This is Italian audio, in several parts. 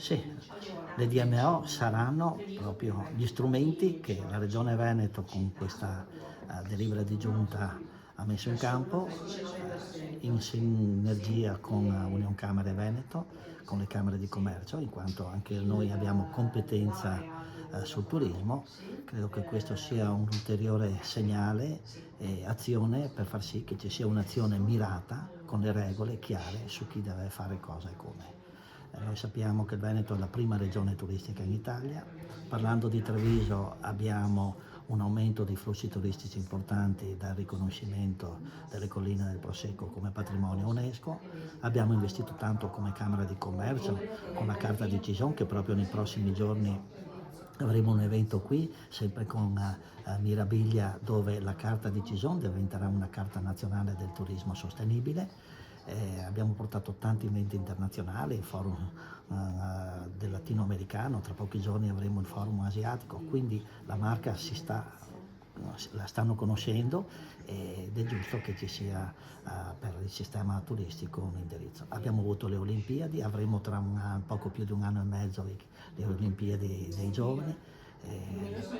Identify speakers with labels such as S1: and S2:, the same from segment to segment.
S1: Sì, le DMO saranno proprio gli strumenti che la Regione Veneto con questa delibera di giunta ha messo in campo in sinergia con Unioncamere Veneto, con le Camere di Commercio, in quanto anche noi abbiamo competenza sul turismo. Credo che questo sia un ulteriore segnale e azione per far sì che ci sia un'azione mirata con le regole chiare su chi deve fare cosa e come. Noi sappiamo che il Veneto è la prima regione turistica in Italia. Parlando di Treviso abbiamo un aumento dei flussi turistici importanti dal riconoscimento delle colline del Prosecco come patrimonio UNESCO. Abbiamo investito tanto come Camera di Commercio con la Carta di Gison, che proprio nei prossimi giorni avremo un evento qui, sempre con Mirabilia, dove la Carta di Gison diventerà una carta nazionale del turismo sostenibile. Abbiamo portato tanti eventi internazionali, il forum del latinoamericano, tra pochi giorni avremo il forum asiatico, quindi la marca la stanno conoscendo ed è giusto che ci sia per il sistema turistico un indirizzo. Abbiamo avuto le Olimpiadi, avremo tra poco più di un anno e mezzo le Olimpiadi dei giovani.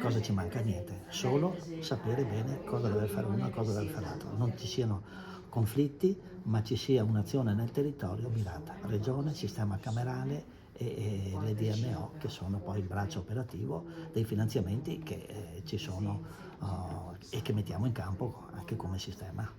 S1: Cosa ci manca? Niente, solo sapere bene cosa deve fare uno e cosa deve fare l'altro, non ci siano conflitti, ma ci sia un'azione nel territorio mirata, regione, sistema camerale e le DMO, che sono poi il braccio operativo dei finanziamenti che ci sono e che mettiamo in campo anche come sistema.